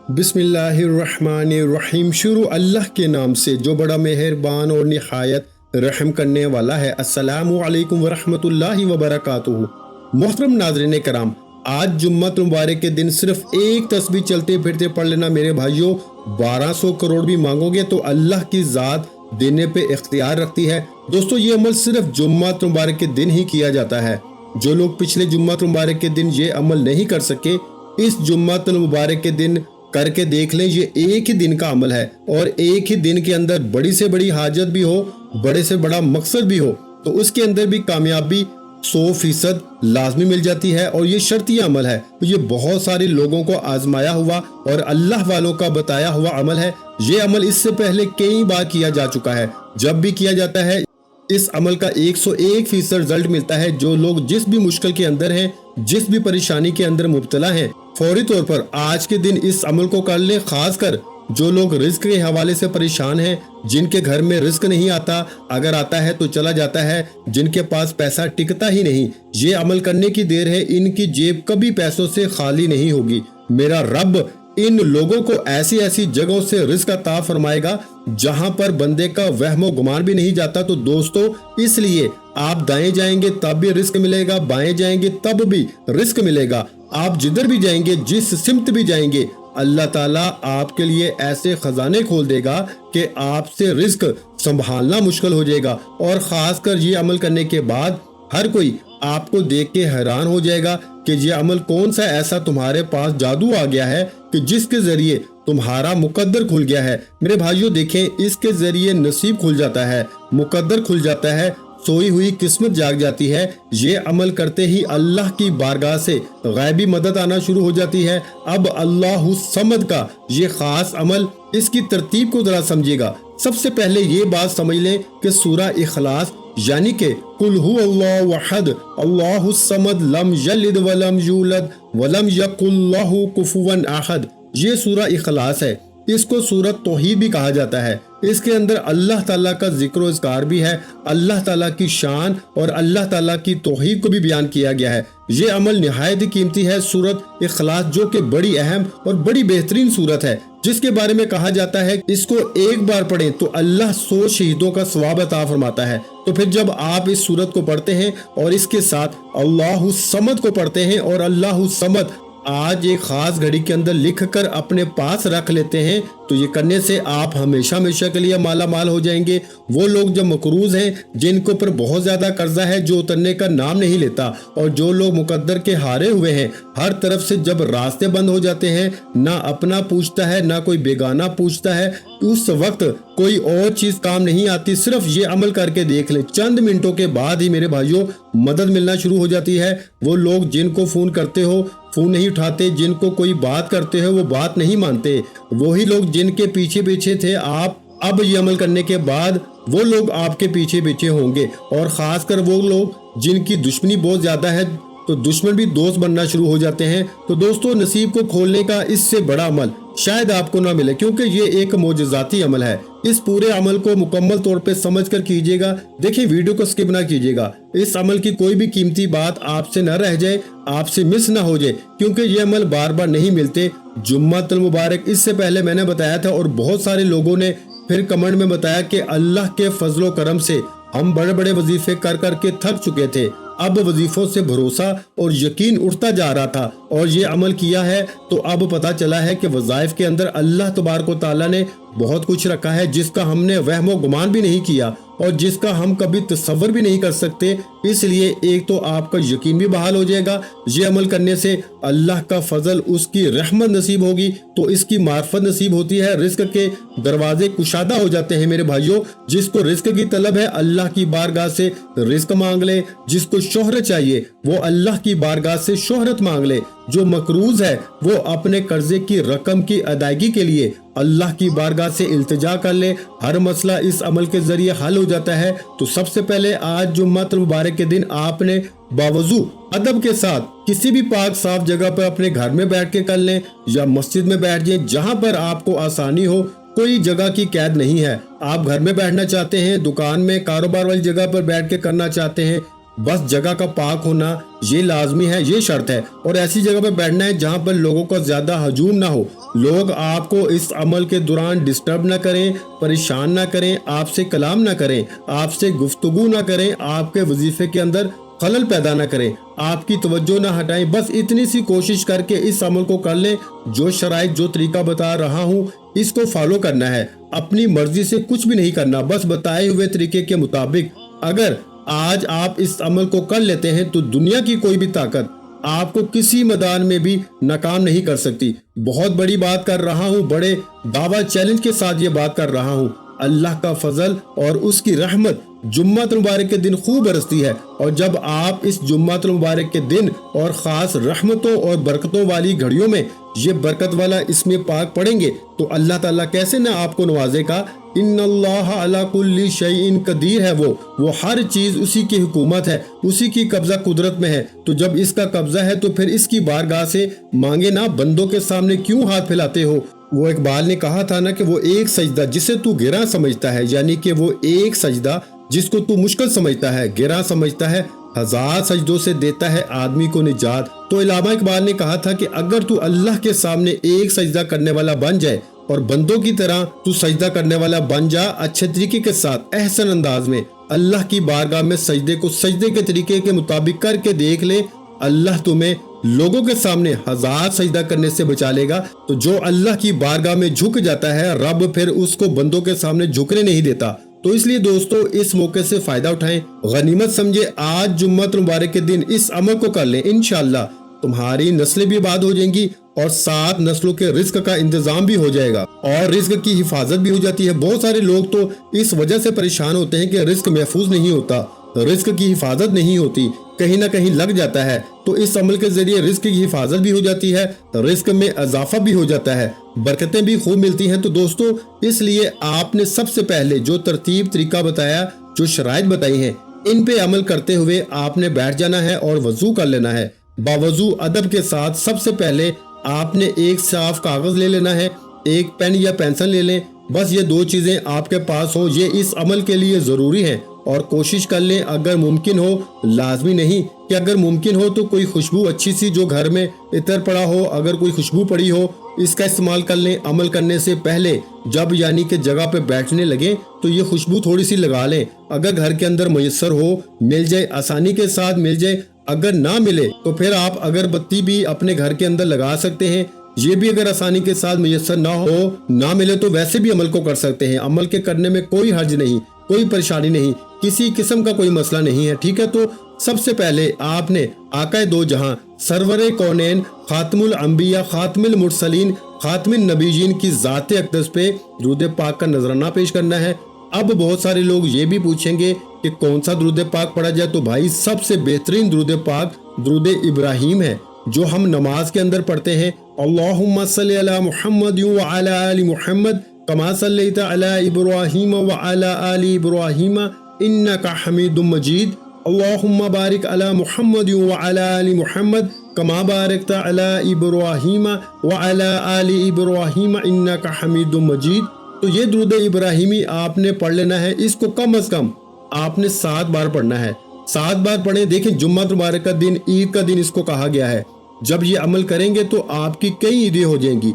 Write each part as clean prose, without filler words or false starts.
बिस्मिल्लाहिर्रहमानिर्रहीम। शुरू अल्लाह के नाम से जो बड़ा मेहरबान और निहायत रहम करने वाला है। अस्सलामु अलैकुम वरहमतुल्लाहि वबरकातुहू। मोहतरम नाज़रीन कराम, आज जुम्मत मुबारक के दिन सिर्फ एक तस्बीह चलते फिरते पढ़ लेना मेरे भाइयों, 1200 करोड़ भी मांगोगे तो अल्लाह की ज़ात देने पे इख्तियार रखती है। दोस्तों, ये अमल सिर्फ जुम्मत मुबारक के दिन ही किया जाता है। जो लोग पिछले जुम्मत मुबारक के दिन ये अमल नहीं कर सके, इस जुम्मत मुबारक के दिन करके देख लें। ये एक ही दिन का अमल है और एक ही दिन के अंदर बड़ी से बड़ी हाजत भी हो, बड़े से बड़ा मकसद भी हो, तो उसके अंदर भी कामयाबी 100% लाजमी मिल जाती है। और ये शर्ती अमल है, तो ये बहुत सारे लोगों को आजमाया हुआ और अल्लाह वालों का बताया हुआ अमल है। ये अमल इससे पहले कई बार किया जा चुका है। जब भी किया जाता है इस अमल का 101% रिजल्ट मिलता है। जो लोग जिस भी मुश्किल के अंदर हैं, जिस भी परेशानी के अंदर मुब्तला हैं, फौरी तौर पर आज के दिन इस अमल को कर लें। खासकर जो लोग रिस्क के हवाले से परेशान हैं, जिनके घर में रिस्क नहीं आता, अगर आता है तो चला जाता है, जिनके पास पैसा टिकता ही नहीं, ये अमल करने की देर है। इनकी जेब कभी पैसों से खाली नहीं होगी। मेरा रब इन लोगों को ऐसी ऐसी जगहों से रिस्क अता फरमाएगा जहां पर बंदे का वहमो गुमान भी नहीं जाता। तो दोस्तों, इसलिए आप दाएं जाएंगे तब भी रिस्क मिलेगा, बाएं जाएंगे तब भी रिस्क मिलेगा। आप जिधर भी जाएंगे, जिस सिमत भी जाएंगे, अल्लाह ताला आपके लिए ऐसे खजाने खोल देगा कि आपसे रिस्क संभालना मुश्किल हो जाएगा। और खासकर ये अमल करने के बाद हर कोई आपको देख के हैरान हो जाएगा कि ये अमल कौन सा ऐसा तुम्हारे पास जादू आ गया है कि जिसके जरिए तुम्हारा मुकद्दर खुल गया है। मेरे भाइयों देखें, इसके जरिए नसीब खुल जाता है, मुकद्दर खुल जाता है, सोई हुई किस्मत जाग जाती है। ये अमल करते ही अल्लाह की बारगाह से गैबी मदद आना शुरू हो जाती है। अब अल्लाहु समद का ये खास अमल, इसकी तरतीब को जरा समझिएगा। सबसे पहले ये बात समझ लें कि सूरा इखलास यानी कि कुल हु अल्लाहु अहद अल्लाहु समद लम यलिद वलम यूलद वलम यकुल लहु कुफुवन अहद, ये सूरा इखलास है। इसको सूरत तौहीद भी कहा जाता है। इसके अंदर अल्लाह ताला का जिक्र और इज़कार भी है, अल्लाह ताला की शान और अल्लाह ताला की तौहीद को भी बयान किया गया है। ये अमल निहायत ही कीमती है। सूरत इखलास जो कि बड़ी अहम और बड़ी बेहतरीन सूरत है, जिसके बारे में कहा जाता है इसको एक बार पढ़ें तो अल्लाह 100 शहीदों का सवाब अता फरमाता है। तो फिर जब आप इस सूरत को पढ़ते हैं और इसके साथ अल्लाहु समद को पढ़ते हैं और अल्लाहु समद आज एक खास घड़ी के अंदर लिख कर अपने पास रख लेते हैं, तो ये करने से आप हमेशा हमेशा के लिए माला माल हो जाएंगे। वो लोग जो मकरूज हैं, जिनके ऊपर बहुत ज्यादा कर्जा है, जो उतरने का नाम नहीं लेता, और जो लोग मुकद्दर के हारे हुए हैं, हर तरफ से जब रास्ते बंद हो जाते हैं, ना अपना पूछता है ना कोई बेगाना पूछता है, उस वक्त कोई और चीज काम नहीं आती। सिर्फ ये अमल करके देख ले, चंद मिनटों के बाद ही मेरे भाइयों मदद मिलना शुरू हो जाती है। वो लोग जिनको फोन करते हो फोन नहीं उठाते, जिनको कोई बात करते हो वो बात नहीं मानते, वही लोग जिनके पीछे पीछे थे आप, अब ये अमल करने के बाद वो लोग आपके पीछे पीछे होंगे। और खासकर वो लोग जिनकी दुश्मनी बहुत ज्यादा है, तो दुश्मन भी दोस्त बनना शुरू हो जाते हैं। तो दोस्तों, नसीब को खोलने का इससे बड़ा अमल शायद आपको ना मिले, क्योंकि ये एक मोजज़ाती अमल है। इस पूरे अमल को मुकम्मल तौर पे समझ कर कीजिएगा। देखिए, वीडियो को स्किप ना कीजिएगा। इस अमल की कोई भी कीमती बात आपसे न रह जाए, आपसे मिस ना हो जाए, क्योंकि ये अमल बार बार नहीं मिलते। जुम्मतुल मुबारक इससे पहले मैंने बताया था और बहुत सारे लोगों ने फिर कमेंट में बताया कि अल्लाह के फजलो करम से हम बड़े बड़े वजीफे कर करके थक चुके थे, अब वजीफों से भरोसा और यकीन उठता जा रहा था और ये अमल किया है तो अब पता चला है कि वज़ाइफ के अंदर अल्लाह तबारक व तआला ने बहुत कुछ रखा है, जिसका हमने वहमो गुमान भी नहीं किया और जिसका हम कभी तसव्वुर भी नहीं कर सकते। इसलिए एक तो आपका यकीन भी बहाल हो जाएगा, ये अमल करने से अल्लाह का फजल, उसकी रहमत नसीब होगी, तो इसकी मार्फत नसीब होती है, रिस्क के दरवाजे कुशादा हो जाते हैं। मेरे भाइयों, जिसको रिस्क की तलब है अल्लाह की बारगाह से रिस्क मांग ले, जिसको शोहरत चाहिए वो अल्लाह की बारगाह से शोहरत मांग ले, जो मकरूज है वो अपने कर्जे की रकम की अदायगी के लिए अल्लाह की बारगाह से इल्तिजा कर ले। हर मसला इस अमल के जरिए हल हो जाता है। तो सबसे पहले आज जुम्मतुल मुबारक के दिन आपने बावजू अदब के साथ किसी भी पाक साफ जगह पर अपने घर में बैठ के कर लें या मस्जिद में बैठ जाएं, जहां पर आपको आसानी हो। कोई जगह की कैद नहीं है। आप घर में बैठना चाहते हैं, दुकान में, कारोबार वाली जगह पर बैठ के करना चाहते हैं, बस जगह का पाक होना ये लाजमी है, ये शर्त है। और ऐसी जगह पे बैठना है जहाँ पर लोगों का ज्यादा हजूम ना हो, लोग आपको इस अमल के दौरान डिस्टर्ब ना करें, परेशान ना करें, आपसे कलाम ना करें, आपसे गुफ्तगू ना करें, आपके वजीफे के अंदर खलल पैदा ना करें, आपकी तवज्जो ना हटाएं। बस इतनी सी कोशिश करके इस अमल को कर लें। जो शराइत, जो तरीका बता रहा हूँ, इसको फॉलो करना है। अपनी मर्जी से कुछ भी नहीं करना, बस बताए हुए तरीके के मुताबिक। अगर आज आप इस अमल को कर लेते हैं तो दुनिया की कोई भी ताकत आपको किसी मैदान में भी नाकाम नहीं कर सकती। बहुत बड़ी बात कर रहा हूँ, बड़े दावा चैलेंज के साथ ये बात कर रहा हूँ। अल्लाह का फजल और उसकी रहमत जुम्मत मुबारक के दिन खूब बरसती है। और जब आप इस जुम्मत मुबारक के दिन और ख़ास रहमतों और बरकतों वाली घड़ियों में ये बरकत वाला इसमें पाक पढ़ेंगे तो अल्लाह ताला कैसे ना आपको नवाजेगा। इन्नल्लाह अला कुल्ली शैइन कदीर है, वो हर चीज उसी की हुकूमत है, उसी की कब्जा कुदरत में है। तो जब इसका कब्जा है तो फिर इसकी बारगाह से मांगे ना, बंदों के सामने क्यों हाथ फैलाते हो। वो इकबाल ने कहा था ना कि वो एक सजदा जिसे तू गिरा समझता है, यानी कि वो एक सजदा जिसको तू मुश्किल समझता है, गिरा समझता है, 1000 सजदों से देता है आदमी को निजात। तो इलामा इकबाल ने कहा था कि अगर तू अल्लाह के सामने एक सजदा करने वाला बन जाए और बंदों की तरह तू सजदा करने वाला बन जा, अच्छे तरीके के साथ, एहसन अंदाज में अल्लाह की बारगाह में सजदे को सजदे के तरीके के मुताबिक करके देख ले, अल्लाह तुम्हें लोगों के सामने 1000 सजदा करने से बचा लेगा। तो जो अल्लाह की बारगाह में झुक जाता है, रब फिर उसको बंदों के सामने झुकने नहीं देता। तो इसलिए दोस्तों इस मौके से फायदा उठाएं, गनीमत समझे। आज जुम्मत मुबारक के दिन इस अमल को कर लें, इंशाअल्लाह तुम्हारी नस्लें भी आबाद हो जाएंगी और 7 नस्लों के रिस्क का इंतजाम भी हो जाएगा और रिस्क की हिफाजत भी हो जाती है। बहुत सारे लोग तो इस वजह से परेशान होते हैं कि रिस्क महफूज नहीं होता, रिस्क की हिफाजत नहीं होती, कहीं ना कहीं लग जाता है। तो इस अमल के जरिए रिस्क की हिफाजत भी हो जाती है, रिस्क में इजाफा भी हो जाता है, बरकतें भी खूब मिलती हैं। तो दोस्तों इसलिए आपने सबसे पहले जो तरतीब तरीका बताया, जो शराइत बताई हैं, इन पे अमल करते हुए आपने बैठ जाना है और वजू कर लेना है। बावजू अदब के साथ सबसे पहले आपने एक साफ कागज ले लेना है, एक पेन या पेंसिल ले लें। बस ये 2 चीजें आपके पास हो, ये इस अमल के लिए जरूरी है। और कोशिश कर लें अगर मुमकिन हो, लाजमी नहीं कि अगर मुमकिन हो तो कोई खुशबू अच्छी सी जो घर में इतर पड़ा हो, अगर कोई खुशबू पड़ी हो, इसका इस्तेमाल कर लें। अमल करने से पहले जब यानी कि जगह पे बैठने लगे तो ये खुशबू थोड़ी सी लगा लें। अगर घर के अंदर मयसर हो, मिल जाए, आसानी के साथ मिल जाए। अगर ना मिले तो फिर आप अगरबत्ती भी अपने घर के अंदर लगा सकते हैं। ये भी अगर आसानी के साथ मयसर ना हो, ना मिले तो वैसे भी अमल को कर सकते हैं। अमल के करने में कोई हर्ज नहीं, कोई परेशानी नहीं, किसी किस्म का कोई मसला नहीं है, ठीक है। तो सबसे पहले आपने आकाए दो जहां, सरवरे कौनैन, खातमुल अंबिया, खातमुल मुरसलीन, खातमुन नबीयीन की ज़ाते अक़दस पे दुरूद पाक का नजराना पेश करना है। अब बहुत सारे लोग ये भी पूछेंगे कि कौन सा दुरूद पाक पढ़ा जाए। तो भाई सबसे बेहतरीन दुरूद पाक दुरूद इब्राहिम है, जो हम नमाज के अंदर पढ़ते हैं। अल्लाहुम्मा सल्ली अला मुहम्मद व अला आलि मुहम्मद कमा सल्लैता अला इब्राहीम व अला आलि इब्राहीम इन्नका हमीदुम मजीद। अल्लाहुम्मा बारिक अला मुहम्मद व अला आलि मुहम्मद कमा बारकता अला इब्राहीम व अला आलि इब्राहीम इन्नका हमीदुम मजीद। तो ये दुरूद इब्राहिमी आपने पढ़ लेना है। इसको कम से कम आपने 7 बार पढ़ना है। 7 बार पढ़े। देखें जुम्मा मुबारक का दिन, ईद का दिन इसको कहा गया है। जब ये अमल करेंगे तो आपकी कई ईदें हो जाएंगी।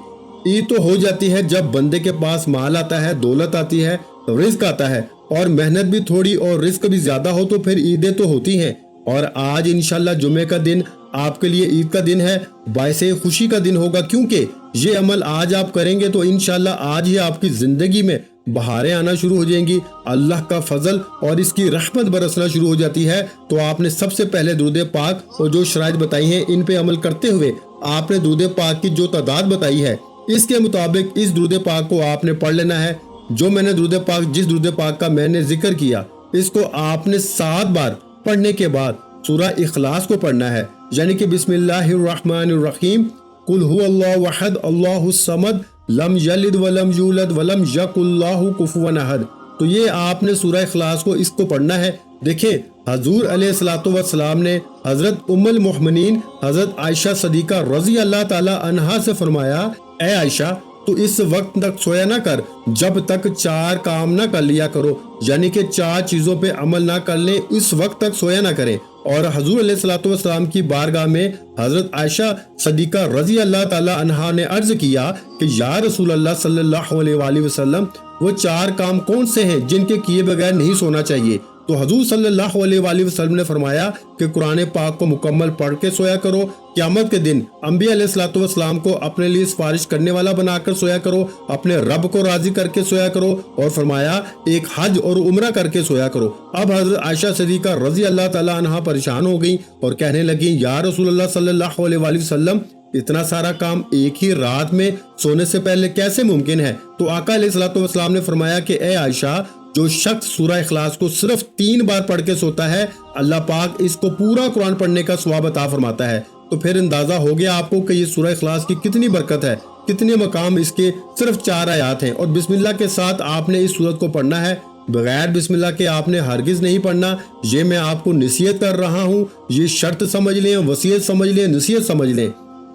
ईद तो हो जाती है जब बंदे के पास माल आता है, दौलत आती है, रिस्क आता है और मेहनत भी थोड़ी और रिस्क भी ज्यादा हो तो फिर ईदें तो होती हैं। और आज इंशाल्लाह जुमे का दिन आपके लिए ईद का दिन है, बायसे खुशी का दिन होगा, क्योंकि ये अमल आज आप करेंगे तो इंशाल्लाह आज ही आपकी जिंदगी में बहारें आना शुरू हो जाएंगी, अल्लाह का फजल और इसकी रहमत बरसना शुरू हो जाती है। तो आपने सबसे पहले दुरूद पाक और जो शराइत बताई हैं, इन पे अमल करते हुए आपने दुरूद पाक की जो तादाद बताई है, इसके मुताबिक इस दुरूद पाक को आपने पढ़ लेना है। जो मैंने दुरूद पाक, जिस दुरूद पाक का मैंने जिक्र किया, इसको आपने 7 बार पढ़ने के बाद सूरह इखलास को पढ़ना है, यानी कि बिस्मिल्लाहिर्रहमानिर्रहीम, कुल हुवल्लाहु अहद अल्लाहुस समद लम यलिद वलम यूलद वलम यकुल्लाहु कुफुवन अहद। तो ये आपने सूरह इखलास को इसको पढ़ना है। देखिए हजूर अलैहिस्सलातु वस्सलाम ने हजरत उम्मुल मोमिनीन हजरत आयशा सदीका रजी अल्लाह ताला अन्हा से फरमाया, ए आयशा تو اس وقت تک سویا نہ کر جب تک 4 کام نہ کر لیا کرو، یعنی کہ 4 چیزوں پہ عمل نہ کر لیں اس وقت تک سویا نہ کریں۔ اور حضور علیہ الصلوۃ والسلام کی بارگاہ میں حضرت عائشہ صدیقہ رضی اللہ تعالی عنہا نے عرض کیا کہ یا رسول اللہ صلی اللہ علیہ وآلہ وسلم، وہ 4 کام کون سے ہیں جن کے کیے بغیر نہیں سونا چاہیے؟ تو حضور صلی اللہ علیہ وآلہ وسلم نے فرمایا کہ قرآن پاک کو مکمل پڑھ کے سویا کرو، قیامت کے دن انبیاء علیہ الصلوۃ والسلام کو اپنے لیے سفارش کرنے والا بنا کر سویا کرو، اپنے رب کو راضی کر کے سویا کرو، اور فرمایا ایک حج اور عمرہ کر کے سویا کرو۔ اب حضرت عائشہ صدیقہ رضی اللہ تعالی عنہا پریشان ہو گئیں اور کہنے لگیں یا رسول اللہ صلی اللہ علیہ وآلہ وسلم، اتنا سارا کام ایک ہی رات میں سونے سے پہلے کیسے ممکن ہے؟ تو آقا علیہ الصلوۃ والسلام نے فرمایا کہ اے عائشہ، جو شخص سورہ اخلاص کو صرف 3 بار پڑھ کے سوتا ہے، اللہ پاک اس کو پورا قرآن پڑھنے کا ثواب عطا فرماتا ہے۔ تو پھر اندازہ ہو گیا آپ کو کہ یہ سورہ اخلاص کی کتنی برکت ہے، کتنے مقام اس کے صرف 4 آیات ہیں، اور بسم اللہ کے ساتھ آپ نے اس سورت کو پڑھنا ہے۔ بغیر بسم اللہ کے آپ نے ہرگز نہیں پڑھنا۔ یہ میں آپ کو نصیحت کر رہا ہوں، یہ شرط سمجھ لیں، وصیت سمجھ لیں، نصیحت سمجھ لیں۔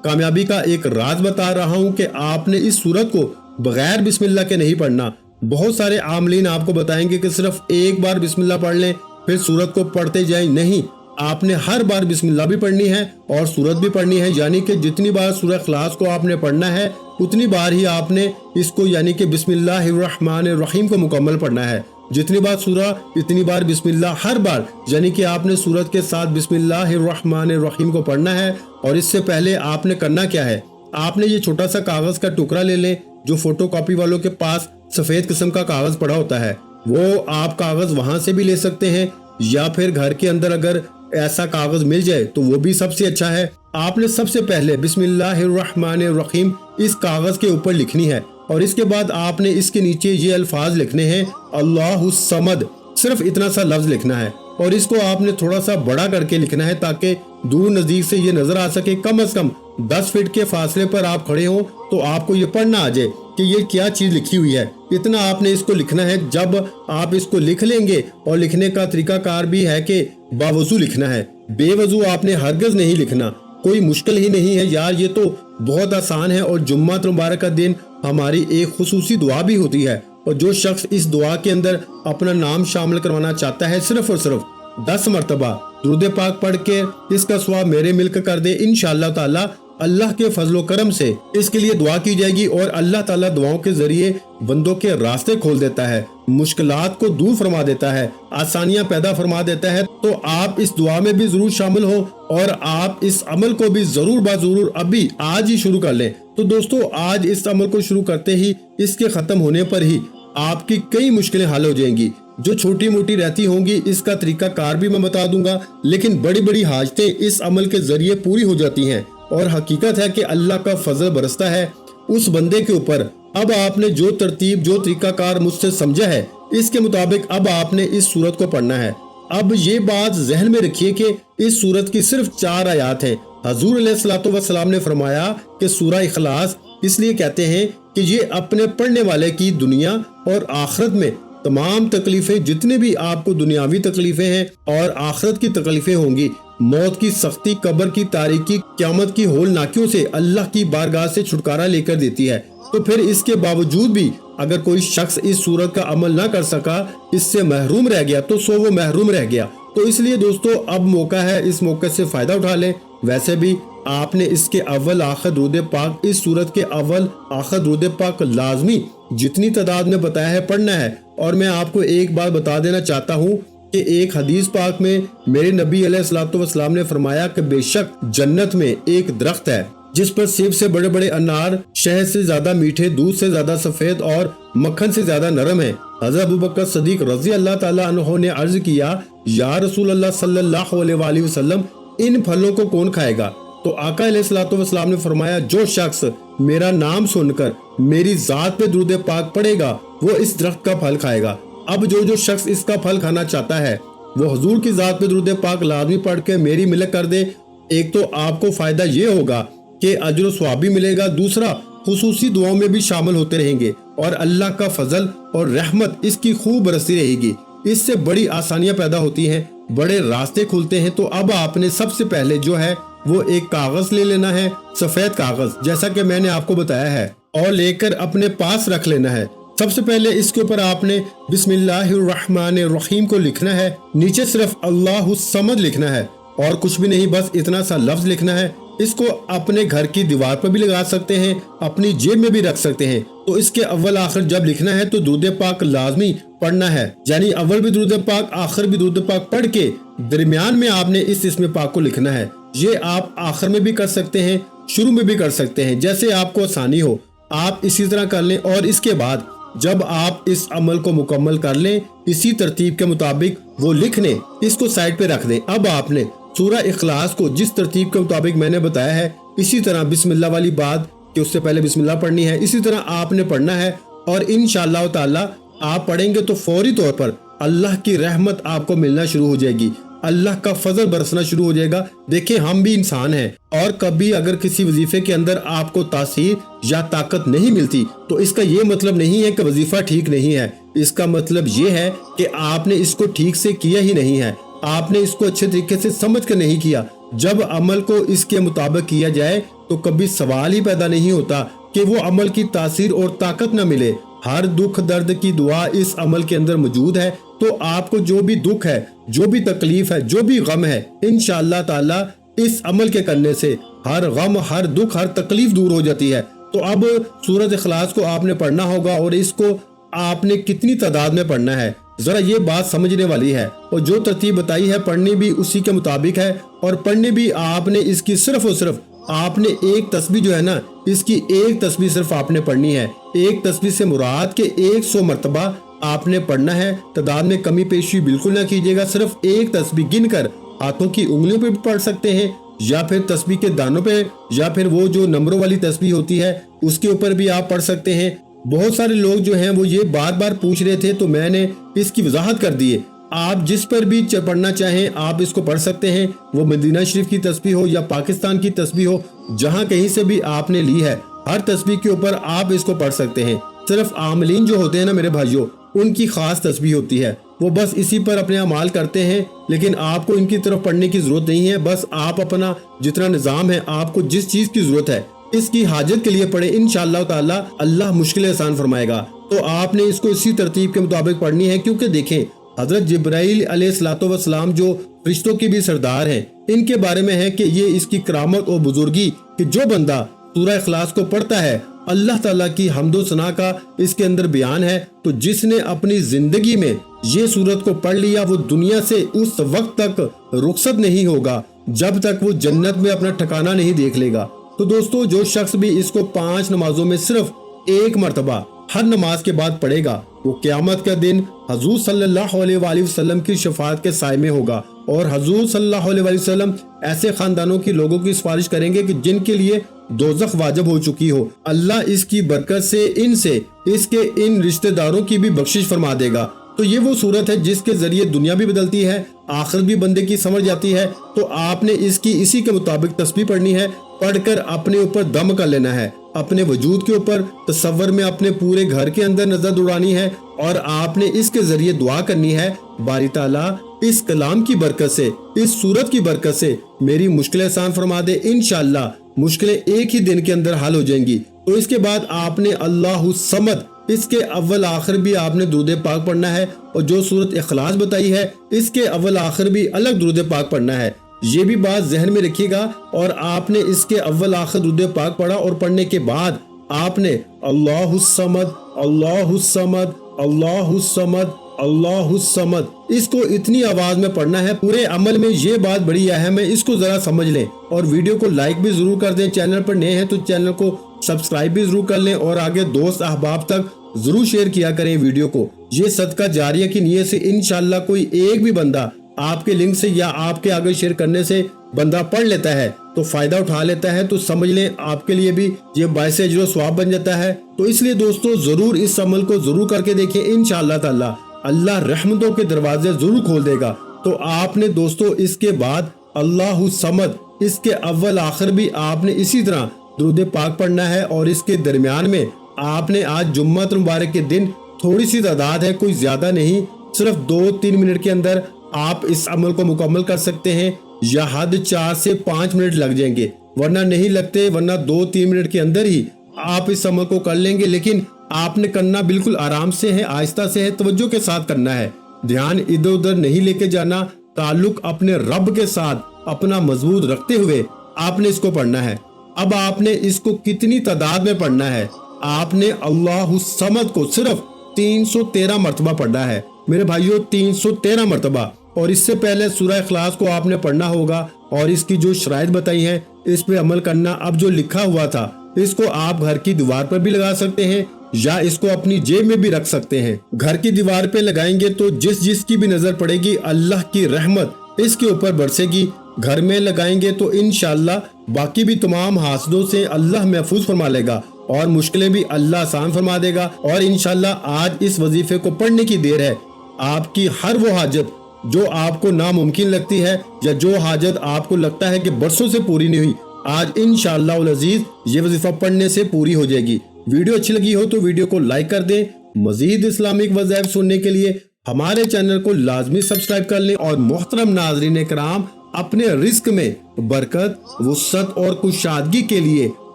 کامیابی کا ایک راز بتا رہا ہوں کہ آپ نے اس سورت کو بغیر بسم اللہ کے نہیں پڑھنا۔ بہت سارے عاملین آپ کو بتائیں گے کہ صرف ایک بار بسم اللہ پڑھ لیں پھر سورت کو پڑھتے جائیں، نہیں، آپ نے ہر بار بسم اللہ بھی پڑھنی ہے اور سورت بھی پڑھنی ہے، یعنی کہ جتنی بار سورہ اخلاص کو آپ نے پڑھنا ہے اتنی بار ہی آپ نے اس کو، یعنی کہ بسم اللہ الرحمن الرحیم کو مکمل پڑھنا ہے۔ جتنی بار سورہ اتنی بار بسم اللہ، ہر بار، یعنی کہ آپ نے سورت کے ساتھ بسم اللہ الرحمن الرحیم کو پڑھنا ہے۔ اور اس سے پہلے آپ نے کرنا کیا ہے؟ آپ نے یہ چھوٹا سا کاغذ کا ٹکڑا لے لیں، جو فوٹو کاپی والوں کے پاس سفید قسم کا کاغذ پڑا ہوتا ہے، وہ آپ کاغذ وہاں سے بھی لے سکتے ہیں، یا پھر گھر کے اندر اگر ایسا کاغذ مل جائے تو وہ بھی سب سے اچھا ہے۔ آپ نے سب سے پہلے بسم اللہ الرحمن الرحیم اس کاغذ کے اوپر لکھنی ہے، اور اس کے بعد آپ نے اس کے نیچے یہ الفاظ لکھنے ہیں، اللہ الصمد، صرف اتنا سا لفظ لکھنا ہے، اور اس کو آپ نے تھوڑا سا بڑا کر کے لکھنا ہے تاکہ دور نزدیک سے یہ نظر آ سکے۔ کم از کم 10 فٹ کے فاصلے پر آپ کھڑے ہوں تو آپ کو یہ پڑھنا آ جائے کہ یہ کیا چیز لکھی ہوئی ہے۔ اتنا آپ نے اس کو لکھنا ہے۔ جب آپ اس کو لکھ لیں گے، اور لکھنے کا طریقہ کار بھی ہے کہ باوضو لکھنا ہے، بے وضو آپ نے ہرگز نہیں لکھنا۔ کوئی مشکل ہی نہیں ہے یار، یہ تو بہت آسان ہے۔ اور جمعہ مبارک کا دن ہماری ایک خصوصی دعا بھی ہوتی ہے، اور جو شخص اس دعا کے اندر اپنا نام شامل کروانا چاہتا ہے، صرف اور صرف 10 مرتبہ درود پاک پڑھ کے اس کا ثواب میرے ملک کر دے، انشاءاللہ تعالی اللہ کے فضل و کرم سے اس کے لیے دعا کی جائے گی، اور اللہ تعالیٰ دعاؤں کے ذریعے بندوں کے راستے کھول دیتا ہے، مشکلات کو دور فرما دیتا ہے، آسانیاں پیدا فرما دیتا ہے۔ تو آپ اس دعا میں بھی ضرور شامل ہوں، اور آپ اس عمل کو بھی ضرور ضرور ابھی آج ہی شروع کر لیں۔ تو دوستو، آج اس عمل کو شروع کرتے ہی، اس کے ختم ہونے پر ہی آپ کی کئی مشکلیں حل ہو جائیں گی۔ جو چھوٹی موٹی رہتی ہوں گی اس کا طریقہ کار بھی میں بتا دوں گا، لیکن بڑی بڑی حاجتیں اس عمل کے ذریعے پوری ہو جاتی ہیں، اور حقیقت ہے کہ اللہ کا فضل برستا ہے اس بندے کے اوپر۔ اب آپ نے جو ترتیب، جو طریقہ کار مجھ سے سمجھا ہے، اس کے مطابق اب آپ نے اس سورت کو پڑھنا ہے۔ اب یہ بات ذہن میں رکھیے کہ اس سورت کی صرف 4 آیات ہیں۔ حضور علیہ الصلوۃ والسلام نے فرمایا کہ سورہ اخلاص اس لیے کہتے ہیں کہ یہ اپنے پڑھنے والے کی دنیا اور آخرت میں تمام تکلیفیں، جتنے بھی آپ کو دنیاوی تکلیفیں ہیں اور آخرت کی تکلیفیں ہوں گی، موت کی سختی، قبر کی تاریکی، قیامت کی ہولناکیوں سے اللہ کی بارگاہ سے چھٹکارا لے کر دیتی ہے۔ تو پھر اس کے باوجود بھی اگر کوئی شخص اس سورت کا عمل نہ کر سکا، اس سے محروم رہ گیا، تو سو وہ محروم رہ گیا۔ تو اس لیے دوستو، اب موقع ہے، اس موقع سے فائدہ اٹھا لیں۔ ویسے بھی آپ نے اس کے اول آخر درود پاک، اس سورت کے اول آخر درود پاک لازمی جتنی تعداد میں بتایا ہے پڑھنا ہے۔ اور میں آپ کو ایک بات بتا دینا چاہتا ہوں کہ ایک حدیث پاک میں میرے نبی علیہ الصلوۃ والسلام نے فرمایا کہ بے شک جنت میں ایک درخت ہے جس پر سیب سے بڑے بڑے انار، شہد سے زیادہ میٹھے، دودھ سے زیادہ سفید اور مکھن سے زیادہ نرم ہیں۔ حضرت ابوبکر صدیق رضی اللہ تعالیٰ عنہ نے عرض کیا، یا رسول اللہ صلی اللہ علیہ وآلہ وسلم، ان پھلوں کو کون کھائے گا؟ تو آقا علیہ الصلوۃ والسلام نے فرمایا، جو شخص میرا نام سن کر میری ذات پہ درود پاک پڑھے گا وہ اس درخت کا پھل کھائے گا۔ اب جو شخص اس کا پھل کھانا چاہتا ہے وہ حضور کی ذات پہ درود پاک لازمی پڑھ کے میری ملک کر دے۔ ایک تو آپ کو فائدہ یہ ہوگا کہ اجر و ثواب بھی ملے گا، دوسرا خصوصی دعاؤں میں بھی شامل ہوتے رہیں گے، اور اللہ کا فضل اور رحمت اس کی خوب برستی رہے گی۔ اس سے بڑی آسانیاں پیدا ہوتی ہیں، بڑے راستے کھلتے ہیں۔ تو اب آپ نے سب سے پہلے جو ہے وہ ایک کاغذ لے لینا ہے، سفید کاغذ، جیسا کہ میں نے آپ کو بتایا ہے۔ और लेकर अपने पास रख लेना है। सबसे पहले इसके ऊपर आपने बिस्मिल्लाहिर्रहमानिर्रहीम को लिखना है, नीचे सिर्फ अल्लाहु समद लिखना है और कुछ भी नहीं, बस इतना सा लफ्ज लिखना है। इसको अपने घर की दीवार पर भी लगा सकते हैं, अपनी जेब में भी रख सकते हैं। तो इसके अव्वल आखिर जब लिखना है तो दुरूद पाक लाजमी पढ़ना है, यानी अव्वल भी दुरूद पाक आखिर भी दुरूद पाक पढ़ के दरमियान में आपने इस इस्म पाक को लिखना है। ये आप आखिर में भी कर सकते हैं, शुरू में भी कर सकते हैं, जैसे आपको आसानी हो आप इसी तरह कर लें। और इसके बाद जब आप इस अमल को मुकम्मल कर लें, इसी तरतीब के मुताबिक वो लिख लें, इसको साइड पे रख दें। अब आपने सूरह इखलास को जिस तरतीब के मुताबिक मैंने बताया है, इसी तरह बिस्मिल्लाह वाली बात कि उससे पहले बिस्मिल्लाह पढ़नी है, इसी तरह आपने पढ़ना है। और इंशाअल्लाह ताला आप पढ़ेंगे तो फौरी तौर पर अल्लाह की रहमत आपको मिलना शुरू हो जाएगी, अल्लाह का फजल बरसना शुरू हो जाएगा। देखिए हम भी इंसान हैं और कभी अगर किसी वजीफे के अंदर आपको तासीर या ताकत नहीं मिलती तो इसका ये मतलब नहीं है कि वजीफा ठीक नहीं है। इसका मतलब ये है कि आपने इसको ठीक से किया ही नहीं है, आपने इसको अच्छे तरीके से समझ कर नहीं किया। जब अमल को इसके मुताबिक किया जाए तो कभी सवाल ही पैदा नहीं होता कि वो अमल की तासीर और ताकत न मिले। हर दुख दर्द की दुआ इस अमल के अंदर मौजूद है। तो आपको जो भी दुख है, जो भी तकलीफ है, जो भी गम है, इंशाअल्लाह ताला इस अमल के करने से हर गम, हर दुख, हर तकलीफ दूर हो जाती है। तो अब सूरत इखलास को आपने पढ़ना होगा और इसको आपने कितनी तादाद में पढ़ना है, जरा ये बात समझने वाली है। और जो तरतीब बताई है पढ़नी भी उसी के मुताबिक है, और पढ़ने भी आपने इसकी सिर्फ और सिर्फ आपने एक तस्बीह जो है ना, इसकी एक तस्बीह सिर्फ आपने पढ़नी है। एक तस्बीह से मुराद के 100 मरतबा आपने पढ़ना है। तादाद में कमी पेशी बिल्कुल ना कीजिएगा, सिर्फ एक तस्बीह गिनकर हाथों की उंगलियों पे भी पढ़ सकते हैं, या फिर तस्बीह के दानों पे, या फिर वो जो नंबरों वाली तस्बीह होती है उसके ऊपर भी आप पढ़ सकते हैं। बहुत सारे लोग जो हैं वो ये बार बार पूछ रहे थे तो मैंने इसकी वजाहत कर दी है। आप जिस पर भी पढ़ना चाहें आप इसको पढ़ सकते हैं, वो मदीना शरीफ की तस्बीह हो या पाकिस्तान की तस्बीह हो, जहां कहीं से भी आपने ली है, हर तस्बीह के ऊपर आप इसको पढ़ सकते हैं। सिर्फ आमलीन जो होते हैं ना मेरे भाइयों, उनकी खास तस्बीह होती है, वो बस इसी पर अपने अमाल करते हैं, लेकिन आपको इनकी तरफ पढ़ने की जरूरत नहीं है। बस आप अपना जितना निजाम है, आपको जिस चीज की जरूरत है इसकी हाजत के लिए पढ़े, इंशाअल्लाह ताला अल्लाह मुश्किल आसान फरमाएगा। तो आपने इसको इसी तरतीब के मुताबिक पढ़नी है, क्योंकि देखें हजरत जिब्राइल अलैहिस्सलाम जो फरिश्तों के भी सरदार हैं, इनके बारे में है कि ये इसकी करामत और बुजुर्गी कि जो बंदा सूरह इखलास को पढ़ता है, अल्लाह ताला की हम्दो सना का इसके अंदर बयान है। तो जिसने अपनी जिंदगी में ये सूरत को पढ़ लिया वो दुनिया से उस वक्त तक रुखसत नहीं होगा जब तक वो जन्नत में अपना ठिकाना नहीं देख लेगा। तो दोस्तों जो शख्स भी इसको 5 नमाजों में सिर्फ एक मरतबा हर नमाज के बाद पढ़ेगा, वो क़यामत का दिन हजूर सल्लल्लाहु अलैहि वसल्लम की शफाअत के साए में होगा। और हजूर सल्लल्लाहु अलैहि वसल्लम ऐसे खानदानों के लोगों की सिफारिश करेंगे कि जिनके लिए दोज़ख वाजिब हो चुकी हो। अल्लाह इसकी बरकत से इनसे इसके इन रिश्तेदारों की भी बख्शिश फरमा देगा। तो ये वो सूरत है जिसके जरिए दुनिया भी बदलती है, आखिरत भी बंदे की समझ जाती है। तो आपने इसकी इसी के मुताबिक तस्बीह पढ़नी है, पढ़कर अपने ऊपर दम कर लेना है, अपने वजूद के ऊपर तसव्वुर में अपने पूरे घर के अंदर नजर दौड़ानी है, और आपने इसके जरिए दुआ करनी है, बारी ताला इस कलाम की बरकत से, इस सूरत की बरकत से मेरी मुश्किलें आसान फरमा दे। इंशाअल्लाह मुश्किलें एक ही दिन के अंदर हल हो जाएंगी। तो इसके बाद आपने अल्लाहु समद इसके अव्वल आखिर भी आपने दुरूद पाक पढ़ना है, और जो सूरत इखलास बताई है इसके अव्वल आखिर भी अलग दुरूद पाक पढ़ना है। ये भी बात जहन में रखिएगा। और आपने इसके अव्वल आखिर दुरूद पाक पढ़ा और पढ़ने के बाद आपने अल्लाहु समद अल्लाहु समद अल्लाहु समद अल्लाहु समद इसको इतनी आवाज में पढ़ना है। पूरे अमल में ये बात बड़ी अहम है, इसको जरा समझ लें। और वीडियो को लाइक भी जरूर कर दें, चैनल पर नए हैं तो चैनल को सब्सक्राइब भी जरूर कर लें, और आगे दोस्त अहबाब तक जरूर शेयर किया करें वीडियो को। ये सदका जारिया की नीयत से इंशाअल्लाह कोई एक भी बंदा आपके लिंक से या आपके आगे शेयर करने से बंदा पढ़ लेता है तो फायदा उठा लेता है, तो समझ लें आपके लिए भी ये बायस अजर सवाब बन जाता है। तो इसलिए दोस्तों जरूर इस अमल को जरूर करके देखें, इंशाअल्लाह ताला अल्लाह रहमतों के दरवाजे जरूर खोल देगा। तो आपने दोस्तों इसके बाद अल्लाहु समद इसके अव्वल आखिर भी आपने इसी तरह दुरूद पाक पढ़ना है, और इसके दरमियान में आपने आज जुम्मत मुबारक के दिन थोड़ी सी तादाद है, कोई ज्यादा नहीं, सिर्फ 2-3 मिनट के अंदर आप इस अमल को मुकम्मल कर सकते हैं, या हद 4 से 5 मिनट लग जाएंगे, वरना नहीं लगते, वरना 2-3 मिनट के अंदर ही आप इस अमल को कर लेंगे, लेकिन आपने करना बिल्कुल आराम से है, आहिस्ता से है, तवज्जो के साथ करना है। ध्यान इधर उधर नहीं लेके जाना, ताल्लुक अपने रब के साथ अपना मजबूत रखते हुए आपने इसको पढ़ना है। अब आपने इसको कितनी तादाद में पढ़ना है? आपने अल्लाहु समद को सिर्फ 313 मरतबा पढ़ना है मेरे भाइयों, 313 मरतबा। और इससे पहले सूरह इखलास को आपने पढ़ना होगा और इसकी जो शराइत बताई हैं इस पे अमल करना। अब जो लिखा हुआ था इसको आप घर की दीवार पर भी लगा सकते हैं या इसको अपनी जेब में भी रख सकते हैं। घर की दीवार पे लगाएंगे तो जिसकी भी नजर पड़ेगी अल्लाह की रहमत इसके ऊपर बरसेगी। घर में लगाएंगे तो इंशाअल्लाह बाकी भी तमाम हासदों से अल्लाह महफूज फरमा लेगा और मुश्किलें भी अल्लाह आसान फरमा देगा। और इंशाअल्लाह आज इस वजीफे को पढ़ने की देर है। आपकी हर वो हाजत जो आपको नामुमकिन लगती है या जो हाजत आपको लगता है कि बरसों से पूरी नहीं हुई, आज इंशाअल्लाह उल अजीज ये वजीफा पढ़ने से पूरी हो जाएगी। वीडियो अच्छी लगी हो तो वीडियो को लाइक कर दें। मजीद इस्लामिक वज़ाइफ सुनने के लिए हमारे चैनल को लाजमी सब्सक्राइब कर लें। और मोहतरम नाज़रीन कराम, अपने रिस्क में बरकत, वुसअत और कुशादगी के लिए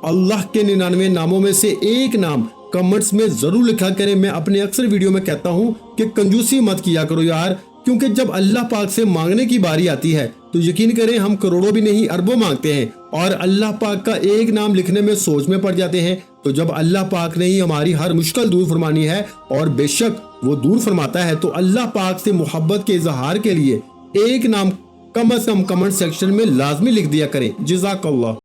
अल्लाह के 99 नामों में से एक नाम कमेंट्स में जरूर लिखा करें। मैं अपने अक्सर वीडियो में कहता हूँ कि कंजूसी मत किया करो यार, क्योंकि जब अल्लाह पाक से मांगने की बारी आती है तो यकीन करें हम करोड़ों भी नहीं अरबों मांगते हैं और अल्लाह पाक का एक नाम लिखने में सोच में पड़ जाते हैं। तो जब अल्लाह पाक ने ही हमारी हर मुश्किल दूर फरमानी है और बेशक वो दूर फरमाता है, तो अल्लाह पाक से मोहब्बत के इजहार के लिए एक नाम कम से कम कमेंट सेक्शन में लाजमी लिख दिया करें। जज़ाकल्लाह।